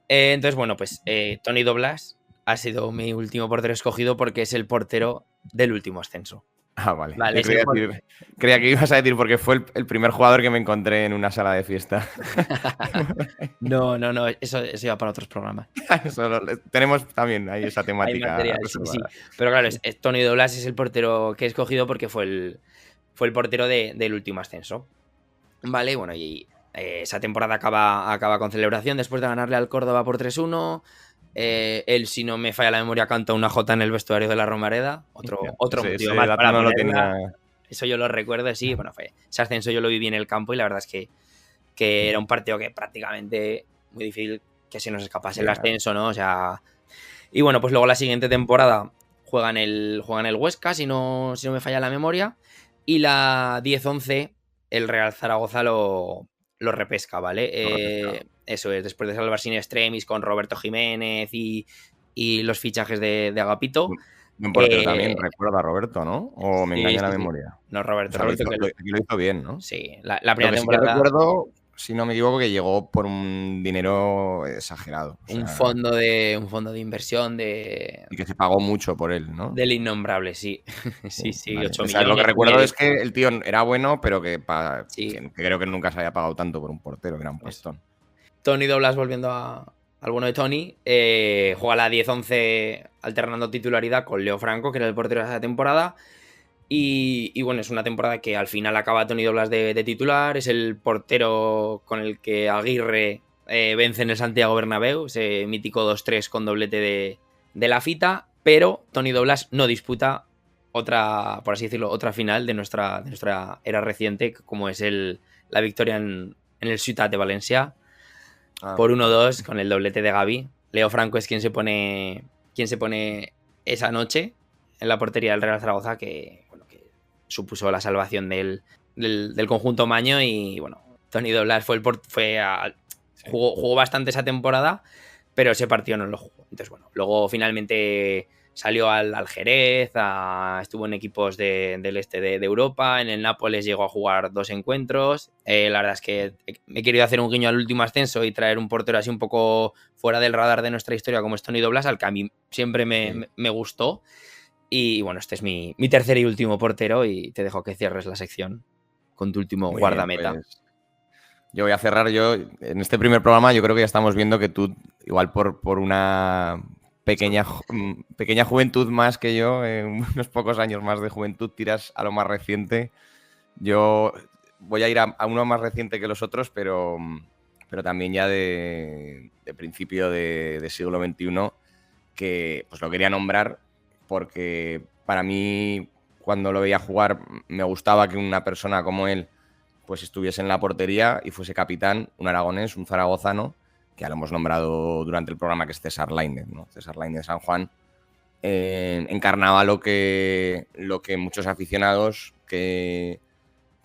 Entonces, bueno, pues Toni Doblas ha sido mi último portero escogido porque es el portero del último ascenso.
Ah, vale. Creía que ibas a decir porque fue el primer jugador que me encontré en una sala de fiesta.
No, eso iba para otros programas.
Tenemos también ahí esa temática.
Hay material, sí. Pero claro, Toni Doblas es el portero que he escogido porque fue el portero del último ascenso. Vale, bueno, y esa temporada acaba con celebración después de ganarle al Córdoba por 3-1. Él, si no me falla la memoria, canta una jota en el vestuario de la Romareda. Otro motivo más para
no lo
tenía. Eso yo lo recuerdo, sí. Bueno, ese ascenso yo lo viví en el campo y la verdad es que era un partido que prácticamente muy difícil que se nos escapase el ascenso, ¿no? O sea. Y bueno, pues luego la siguiente temporada juegan el Huesca, si no me falla la memoria. Y la 10-11, el Real Zaragoza lo repesca, ¿vale? Eso es, después de salvar sin extremis con Roberto Jiménez y los fichajes de Agapito.
Un portero también, recuerda a Roberto, ¿no? ¿O me engaña la memoria?
No, Roberto.
Lo hizo bien, ¿no?
Sí, la primera temporada.
Sí que recuerdo, si no me equivoco, que llegó por un dinero exagerado.
Un fondo de inversión de...
Y que se pagó mucho por él, ¿no?
Del innombrable, sí. Sí, vale. 8 millones.
Lo que recuerdo es que el tío era bueno, pero que creo que nunca se había pagado tanto por un portero, que era un pastón.
Toni Doblas, volviendo al bueno de Toni, juega la 10-11 alternando titularidad con Leo Franco, que era el portero de esa temporada. Y bueno, es una temporada que al final acaba Toni Doblas de titular. Es el portero con el que Aguirre vence en el Santiago Bernabéu, ese mítico 2-3 con doblete de la Fita. Pero Toni Doblas no disputa otra, por así decirlo, otra final de nuestra era reciente, como es la victoria en el Ciutat de Valencia. Por 1-2 con el doblete de Gavi. Leo Franco es quien se pone esa noche en la portería del Real Zaragoza, que supuso la salvación del conjunto maño. Y bueno, Toni Doblas jugó bastante esa temporada, pero ese partido no lo jugó. Entonces, bueno, luego finalmente salió al Jerez, estuvo en equipos del este de Europa, en el Nápoles llegó a jugar 2 encuentros. La verdad es que he querido hacer un guiño al último ascenso y traer un portero así un poco fuera del radar de nuestra historia como es Toni Doblas, al que a mí siempre me gustó. Y bueno, este es mi tercer y último portero y te dejo que cierres la sección con tu último guardameta.
Pues yo voy a cerrar. En este primer programa yo creo que ya estamos viendo que tú, igual por una pequeña juventud más que yo, unos pocos años más de juventud, tiras a lo más reciente. Yo voy a ir a uno más reciente que los otros, pero también ya de principio de siglo XXI, que pues lo quería nombrar porque para mí, cuando lo veía jugar, me gustaba que una persona como él pues estuviese en la portería y fuese capitán, un aragonés, un zaragozano, que ya lo hemos nombrado durante el programa, que es César Lainez, ¿no? César Lainez de San Juan. Encarnaba lo que muchos aficionados que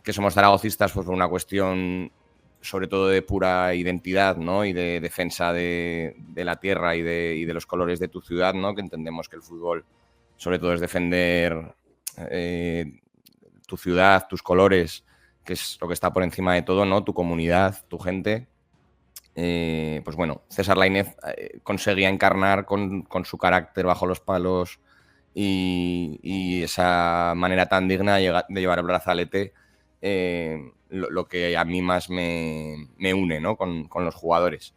somos zaragocistas, pues por una cuestión sobre todo de pura identidad, ¿no? Y de defensa de la tierra y de los colores de tu ciudad, ¿no? Que entendemos que el fútbol sobre todo es defender tu ciudad, tus colores, que es lo que está por encima de todo, ¿no? Tu comunidad, tu gente. Pues bueno, César Lainez conseguía encarnar con su carácter bajo los palos y esa manera tan digna de llevar el brazalete, lo que a mí más me une, ¿no? con los jugadores.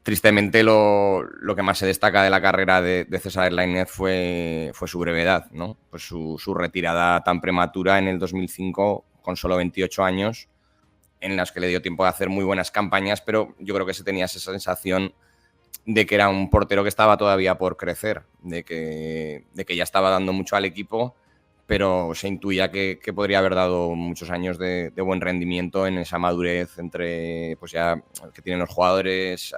Tristemente lo que más se destaca de la carrera de César Lainez fue su brevedad, ¿no? Pues su retirada tan prematura en el 2005 con solo 28 años, en las que le dio tiempo de hacer muy buenas campañas, pero yo creo que se tenía esa sensación de que era un portero que estaba todavía por crecer, de que ya estaba dando mucho al equipo, pero se intuía que podría haber dado muchos años de buen rendimiento en esa madurez entre, pues ya que tienen los jugadores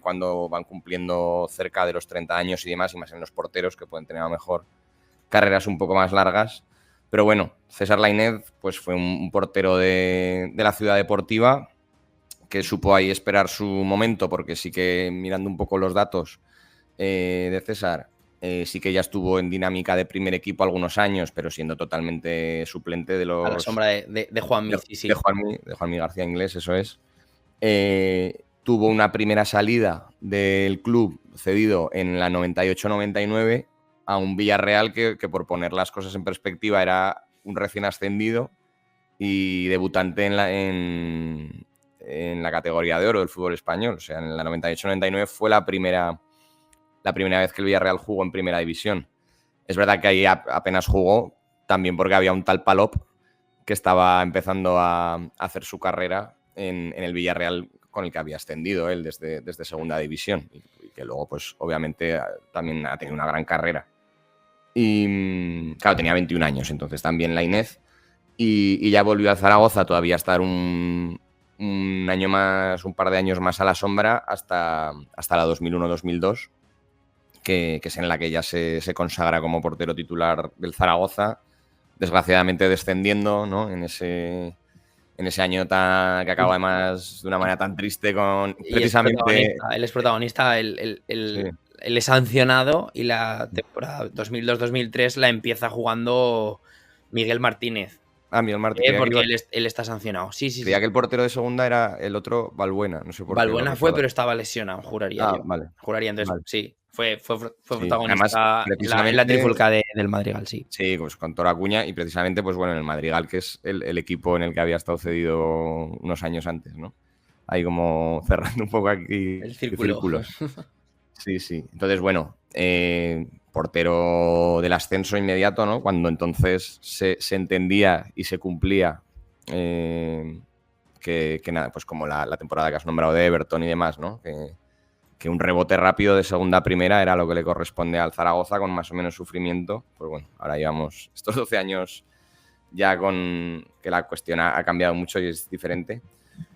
cuando van cumpliendo cerca de los 30 años y demás, y más en los porteros, que pueden tener a lo mejor carreras un poco más largas. Pero bueno, César Lainez pues fue un portero de la Ciudad Deportiva que supo ahí esperar su momento, porque sí que mirando un poco los datos de César, sí que ya estuvo en dinámica de primer equipo algunos años, pero siendo totalmente suplente de los...
A la sombra de Juanmi, sí.
De Juanmi García Inglés, eso es. Tuvo una primera salida del club cedido en la 98-99 a un Villarreal que, por poner las cosas en perspectiva, era un recién ascendido y debutante en la categoría de oro del fútbol español. O sea, en la 98-99 fue la primera vez que el Villarreal jugó en primera división. Es verdad que ahí apenas jugó, también porque había un tal Palop que estaba empezando a hacer su carrera en el Villarreal, con el que había ascendido él desde segunda división, y que luego, pues obviamente, también ha tenido una gran carrera. Y claro, tenía 21 años entonces también Lainez, y ya volvió a Zaragoza todavía a estar un año más, un par de años más a la sombra, hasta la 2001-2002, que es en la que ya se consagra como portero titular del Zaragoza, desgraciadamente descendiendo, ¿no? En ese año que acaba además de una manera tan triste, con precisamente...
Él es protagonista, él es sancionado, y la temporada 2002-2003 la empieza jugando Miguel Martínez.
Miguel Martínez.
Porque él está sancionado. Sí.
Creía que el portero de segunda era el otro Balbuena, no sé por qué.
Balbuena fue, pero estaba lesionado, juraría yo.
Vale.
Juraría, entonces
vale.
Sí. Fue protagonista.
Además,
en la trifulca del Madrigal, sí.
Sí, pues con Toro Acuña, y precisamente, pues bueno, en el Madrigal, que es el equipo en el que había estado cedido unos años antes, ¿no? Ahí como cerrando un poco aquí
el círculo.
Sí. Entonces, bueno, portero del ascenso inmediato, ¿no? Cuando entonces se entendía y se cumplía que nada, pues como la temporada que has nombrado de Everton y demás, ¿no? Que un rebote rápido de segunda a primera era lo que le corresponde al Zaragoza, con más o menos sufrimiento. Pues bueno, ahora llevamos estos 12 años ya con que la cuestión ha cambiado mucho y es diferente.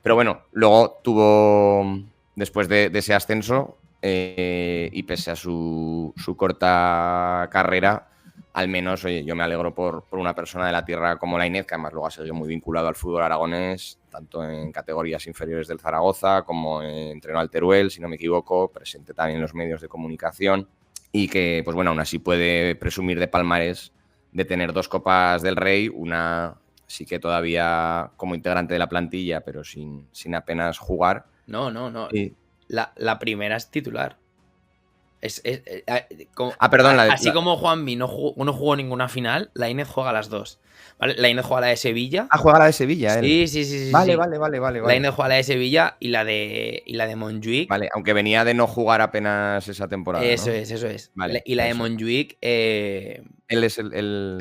Pero bueno, luego tuvo, después de ese ascenso, y pese a su corta carrera, al menos, oye, yo me alegro por una persona de la tierra como Lainez, que además luego ha seguido muy vinculado al fútbol aragonés, tanto en categorías inferiores del Zaragoza como entrenó al Teruel, si no me equivoco, presente también en los medios de comunicación, y que, pues bueno, aún así puede presumir de palmarés de tener 2 Copas del Rey, una sí que todavía como integrante de la plantilla, pero sin apenas jugar.
No.
Y...
La primera es titular.
Perdón.
Así como Juanmi no jugó ninguna final, Lainez juega las 2. ¿Vale? Lainez juega la de Sevilla.
Juega la de Sevilla, él.
Sí.
Vale.
Lainez juega la de Sevilla y la de Montjuic.
Vale, aunque venía de no jugar apenas esa temporada.
Eso
¿no?
es.
Vale,
y la de Montjuic.
Él es el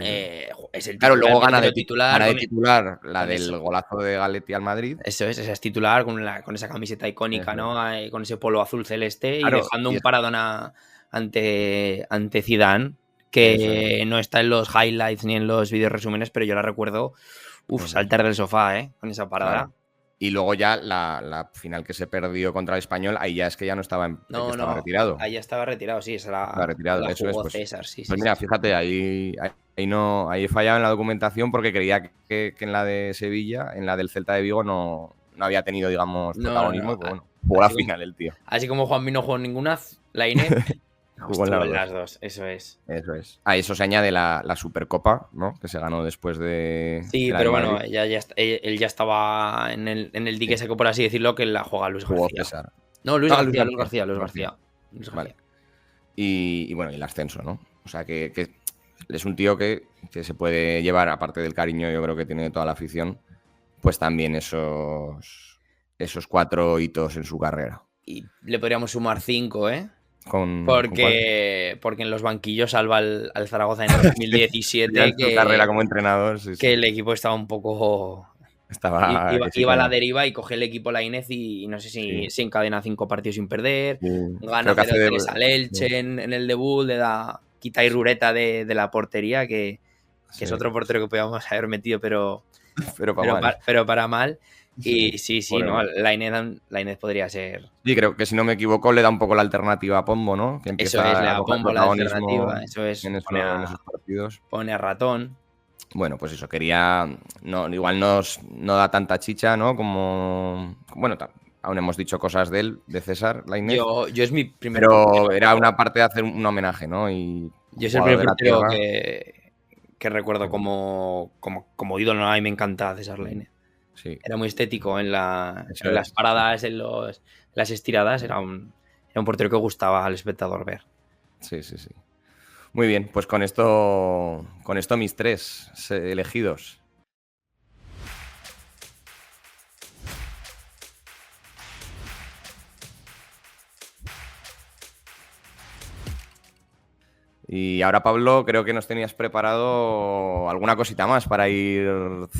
es el
claro, luego gana de
titular.
La del golazo de Galetti al Madrid.
Eso es titular con esa camiseta icónica, eso, ¿no? Con ese polo azul celeste,
claro,
y dejando un paradona ante Zidane, que no está en los highlights ni en los vídeos resúmenes, pero yo la recuerdo saltar del sofá, con esa parada.
Claro. Y luego ya la final que se perdió contra el Español, ahí ya es que ya no estaba, estaba retirado.
Ahí ya estaba retirado, sí,
estaba retirado.
La
eso
jugó
pues,
César, sí.
Pues mira, fíjate, ahí he fallado en la documentación, porque creía que en la de Sevilla, en la del Celta de Vigo, no había tenido, digamos, protagonismo. Y pues bueno, jugó la final el tío.
Así como Juanmi no jugó ninguna, Lainez
jugó en
las dos, eso es.
A eso se añade la Supercopa, ¿no? Que se ganó después de...
Sí, pero bueno, él ya estaba en el dique seco, por así decirlo, que la juega Luis García.
César.
No, Luis García.
Vale. Y bueno, y el ascenso, ¿no? O sea, que es un tío que se puede llevar, aparte del cariño, yo creo que tiene toda la afición, pues también esos 4 hitos en su carrera.
Y le podríamos sumar 5, ¿eh?
Porque
en los banquillos salva al Zaragoza en 2017
su carrera como entrenador, sí.
Que el equipo estaba un poco Iba a la deriva y coge el equipo Lainez y no sé si se encadena 5 partidos sin perder.
Sí.
Gana 0-3 al Elche
sí.
en el debut, le da quita y rureta de la portería, que es otro portero que podíamos haber metido, pero para mal. Y sí, ¿no? Lainez podría ser.
Sí, creo que si no me equivoco le da un poco la alternativa a Pombo, ¿no? Que
Eso
empieza
es, le
a
da
coger
Pombo la
protagonismo
alternativa. Eso es,
en esos partidos.
pone a Ratón.
Bueno, pues eso, igual no da tanta chicha, ¿no? Como, bueno, aún hemos dicho cosas de él, de César Lainez.
Yo es mi primer
pero
portero,
era una parte de hacer un homenaje, ¿no? Y
yo es el primer portero
tierra,
que recuerdo como ídolo, ¿no? A mí me encanta César Lainez.
Sí.
Era muy estético en las paradas, en las estiradas. Era un portero que gustaba al espectador ver.
Sí. Muy bien, pues con esto mis 3 elegidos. Y ahora, Pablo, creo que nos tenías preparado alguna cosita más para ir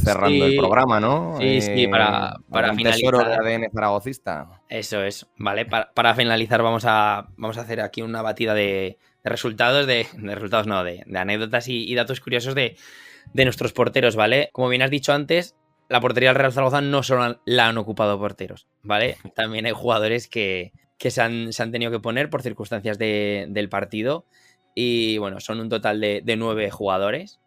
cerrando el programa, ¿no?
Sí, para finalizar.
Tesoro de ADN zaragocista.
Eso es, ¿vale? Para finalizar vamos a hacer aquí una batida de resultados, de anécdotas y datos curiosos de nuestros porteros, ¿vale? Como bien has dicho antes, la portería del Real Zaragoza no solo la han ocupado porteros, ¿vale? También hay jugadores que se han tenido que poner por circunstancias del partido. Y bueno, son un total de 9 jugadores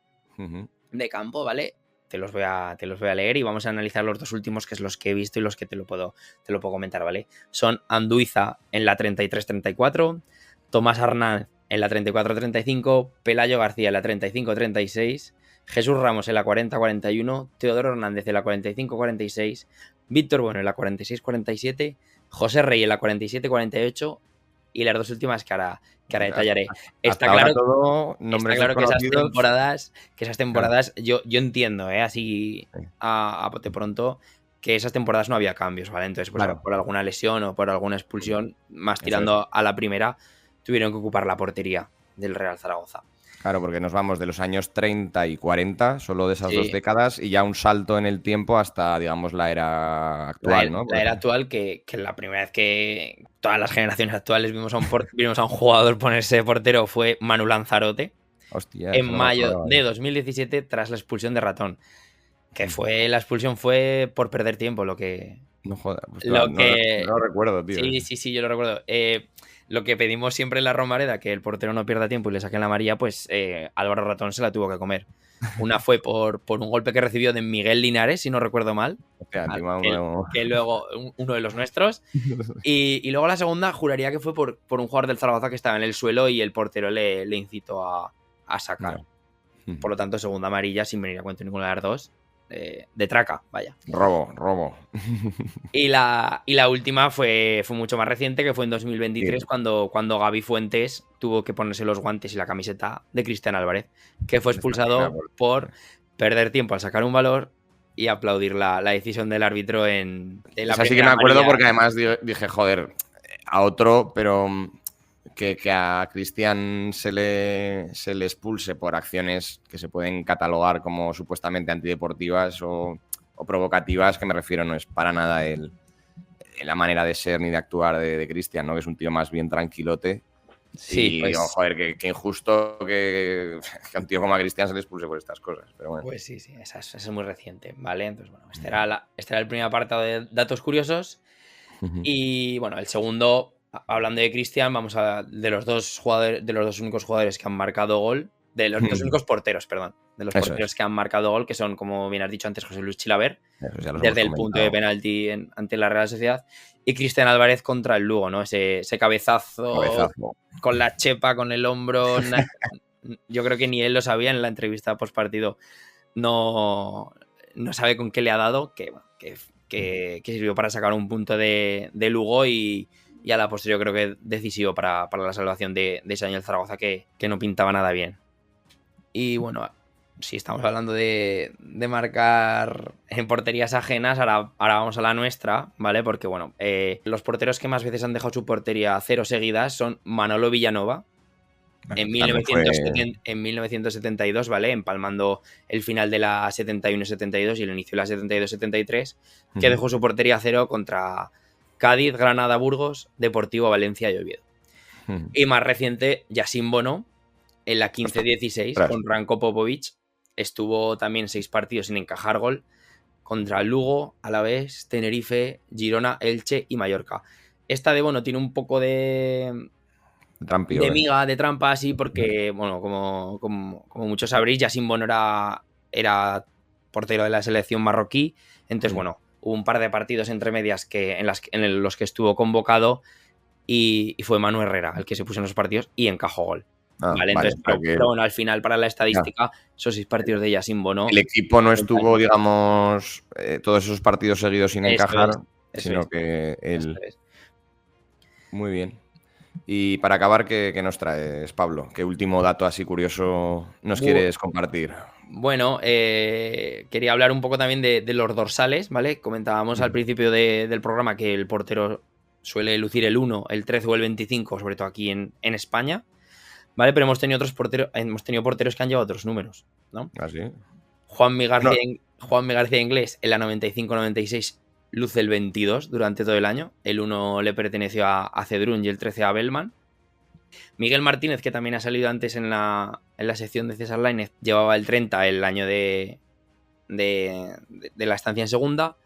de campo, ¿vale? Te los voy a leer y vamos a analizar los 2 últimos, que es los que he visto y los que te lo puedo comentar, ¿vale? Son Anduiza en la 33-34, Tomás Arnal en la 34-35, Pelayo García en la 35-36, Jesús Ramos en la 40-41, Teodoro Hernández en la 45-46, Víctor Bueno en la 46-47, José Rey en la 47-48 y las 2 últimas que ahora detallaré. Está claro que esas temporadas yo entiendo, así a bote pronto, que esas temporadas no había cambios, ¿vale? Entonces, pues, por alguna lesión o por alguna expulsión, más tirando a la primera, tuvieron que ocupar la portería del Real Zaragoza.
Claro, porque nos vamos de los años 30 y 40, solo de esas 2 décadas, y ya un salto en el tiempo hasta, digamos, la era actual, ¿no?
La era actual, que la primera vez que todas las generaciones actuales vimos a un jugador ponerse de portero fue Manu Lanzarote.
Hostia,
en mayo de 2017, tras la expulsión de Ratón. La expulsión fue por perder tiempo, lo que...
No jodas, pues no lo recuerdo, tío.
Sí, yo lo recuerdo. Lo que pedimos siempre en la Romareda, que el portero no pierda tiempo y le saquen la amarilla, pues Álvaro Ratón se la tuvo que comer. Una fue por un golpe que recibió de Miguel Linares, si no recuerdo mal. Que luego uno de los nuestros. Y luego la segunda juraría que fue por un jugador del Zaragoza que estaba en el suelo y el portero le incitó a sacar. No. Por lo tanto, segunda amarilla sin venir a cuento ninguna de las 2. De traca, vaya.
Robo.
Y la última fue mucho más reciente, que fue en 2023, cuando Gaby Fuentes tuvo que ponerse los guantes y la camiseta de Cristian Álvarez, que fue expulsado por perder tiempo al sacar un valor y aplaudir la decisión del árbitro en la
Así que me acuerdo porque además dije, joder, a otro, pero que a Cristian se le expulse por acciones que se pueden catalogar como supuestamente antideportivas o provocativas, que me refiero, no es para nada la manera de ser ni de actuar de Cristian, ¿no? Que es un tío más bien tranquilote. Sí, y pues, digo, joder, que injusto que a un tío como a Cristian se le expulse por estas cosas. Pero bueno.
Pues sí, esa es muy reciente, ¿vale? Entonces, bueno, este era el primer apartado de datos curiosos. Y bueno, el segundo, hablando de Cristian, vamos a de los 2 únicos jugadores que han marcado gol, de los 2 únicos porteros, perdón, de los porteros que han marcado gol, que son, como bien has dicho antes, José Luis Chilaver, desde el punto de penalti ante la Real Sociedad, y Cristian Álvarez contra el Lugo, ¿no? Ese cabezazo con la chepa, con el hombro. Yo creo que ni él lo sabía en la entrevista post partido. No sabe con qué le ha dado, que sirvió para sacar un punto de Lugo y a la posterior creo que decisivo para la salvación de ese año el Zaragoza, que no pintaba nada bien. Y bueno, si estamos hablando de marcar en porterías ajenas, ahora vamos a la nuestra, ¿vale? Porque bueno, los porteros que más veces han dejado su portería a 0 seguidas son Manolo Villanova, en
También fue-
1972, ¿vale? Empalmando el final de la 71-72 y el inicio de la 72-73, que dejó su portería a cero contra Cádiz, Granada, Burgos, Deportivo, Valencia y Oviedo. Y más reciente, Yasin Bono, en la 15-16,
Ostras.
con Ranko Popovic, estuvo también 6 partidos sin encajar gol contra Lugo, Alavés, Tenerife, Girona, Elche y Mallorca. Esta de Bono tiene un poco de
Trampio,
de miga, de trampa, sí, porque, bueno, como muchos sabréis, Yasin Bono era portero de la selección marroquí. Entonces, bueno, hubo un par de partidos entre medias en los que estuvo convocado y fue Manu Herrera el que se puso en los partidos y encajó gol. ¿Vale? Entonces, pero bueno, al final, para la estadística, esos 6 partidos de Yasin Bono.
El equipo no estuvo, digamos, todos esos partidos seguidos sin encajar,
eso
sino
es.
que él.
Eso es.
Muy bien. Y para acabar, ¿qué nos traes, Pablo? ¿Qué último dato así curioso nos quieres compartir?
Bueno, quería hablar un poco también de los dorsales, ¿vale? Comentábamos al principio del programa que el portero suele lucir el 1, el 13 o el 25, sobre todo aquí en España, ¿vale? Pero hemos tenido porteros que han llevado otros números, ¿no?
¿Ah, sí?
Juanmi García Inglés en la 95-96 luce el 22 durante todo el año. El 1 le perteneció a Cedrún y el 13 a Bellman. Miguel Martínez, que también ha salido antes en la sección de César Lainez, llevaba el 30 el año de la estancia en segunda.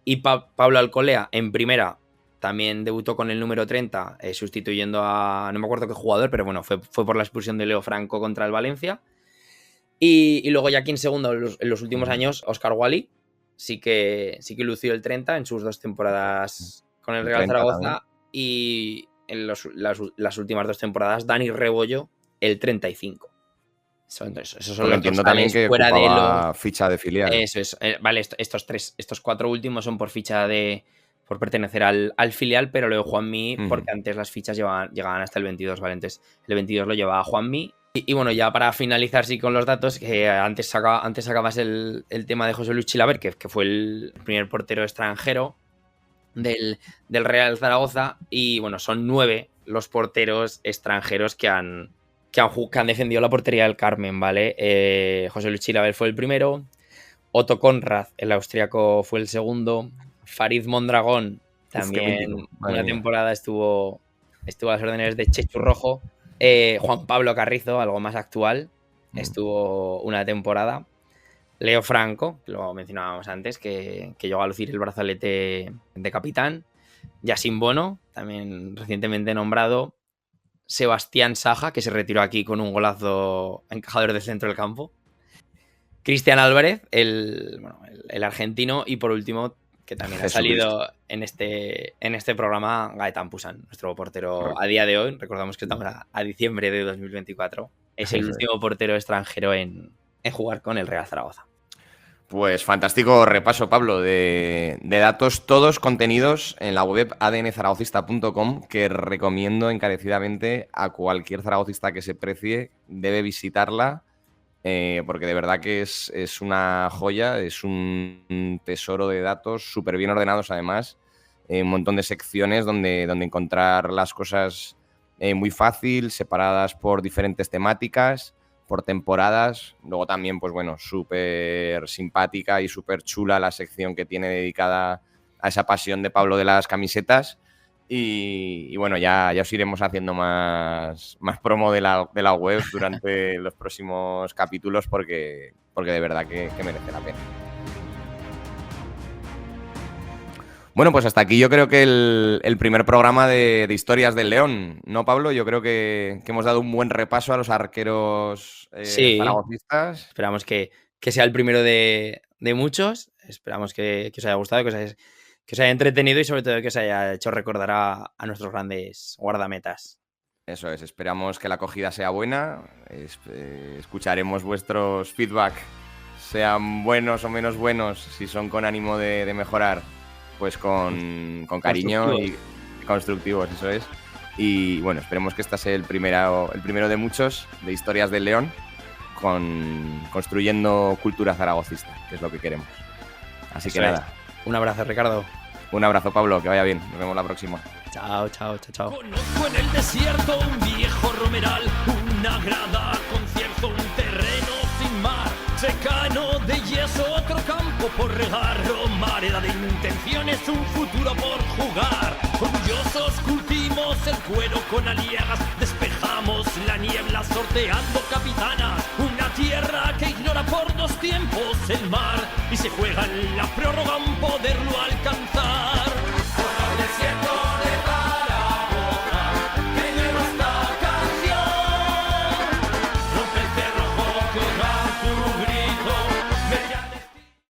Y Pablo Alcolea en primera también debutó con el número 30, sustituyendo a no me acuerdo qué jugador, pero bueno, fue por la expulsión de Leo Franco contra el Valencia. Y luego ya aquí en segundo, en los últimos años, Óscar Wally sí que lució el 30 en sus 2 temporadas con el Real Zaragoza también. Y en las últimas 2 temporadas Dani Rebollo el 35. Esos son los
entiendo también que
fuera
ocupaba ficha de filial.
Eso es. Vale, estos 4 últimos son por ficha por pertenecer al filial, pero luego Juanmi, porque antes las fichas llegaban hasta el 22, ¿vale? Entonces el 22 lo llevaba Juanmi. Y bueno, ya para finalizar sí con los datos, que antes sacabas el tema de José Luis Chilaver, que fue el primer portero extranjero del Real Zaragoza. Y bueno, son 9 los porteros extranjeros que han defendido la portería del Carmen, ¿vale? José Luis Chilaver fue el primero, Otto Konrad, el austriaco, fue el segundo, Farid Mondragón también una temporada estuvo a las órdenes de Chechu Rojo, Juan Pablo Carrizo, algo más actual, estuvo una temporada, Leo Franco, que lo mencionábamos antes, que llegó a lucir el brazalete de capitán, Yasin Bono, también recientemente nombrado, Sebastián Saja, que se retiró aquí con un golazo encajador del centro del campo, Cristian Álvarez, el argentino, y por último, que también ha salido en este programa, Gaetán Pusán, nuestro portero a día de hoy. Recordamos que estamos a diciembre de 2024. Es el último portero extranjero en jugar con el Real Zaragoza.
Pues fantástico repaso, Pablo, de datos todos contenidos en la web adnzaragocista.com, que recomiendo encarecidamente a cualquier zaragocista que se precie, debe visitarla, porque de verdad que es una joya, es un tesoro de datos súper bien ordenados además, un montón de secciones donde encontrar las cosas muy fácil, separadas por diferentes temáticas, por temporadas. Luego también, pues bueno, súper simpática y súper chula la sección que tiene dedicada a esa pasión de Pablo de las camisetas. Y bueno, ya os iremos haciendo más promo de la web durante los próximos capítulos porque de verdad que merece la pena. Bueno, pues hasta aquí yo creo que el primer programa de Historias del León, ¿no, Pablo? Yo creo que hemos dado un buen repaso a los arqueros zaragocistas.
Esperamos que sea el primero de muchos. Esperamos que os haya gustado, que os haya entretenido y sobre todo que os haya hecho recordar a nuestros grandes guardametas.
Eso es, esperamos que la acogida sea buena. Escucharemos vuestros feedback, sean buenos o menos buenos, si son con ánimo de mejorar, pues con cariño y constructivos, eso es. Y bueno, esperemos que este sea el primero de muchos de Historias del León, construyendo cultura zaragocista, que es lo que queremos. Así que nada.
Un abrazo, Ricardo.
Un abrazo, Pablo, que vaya bien. Nos vemos la próxima.
Chao, chao, chao, chao.
Conozco en el desierto un viejo romeral, una grada con cierto, un terreno sin mar, secano de yeso, otro campo por regar, romareda de intenciones, un futuro por jugar. Orgullosos cultivos el cuero con aliegas, despejamos la niebla sorteando capitanas, una tierra que ignora por 2 tiempos el mar y se juega en la prórroga en poderlo alcanzar. Por el desierto de paz.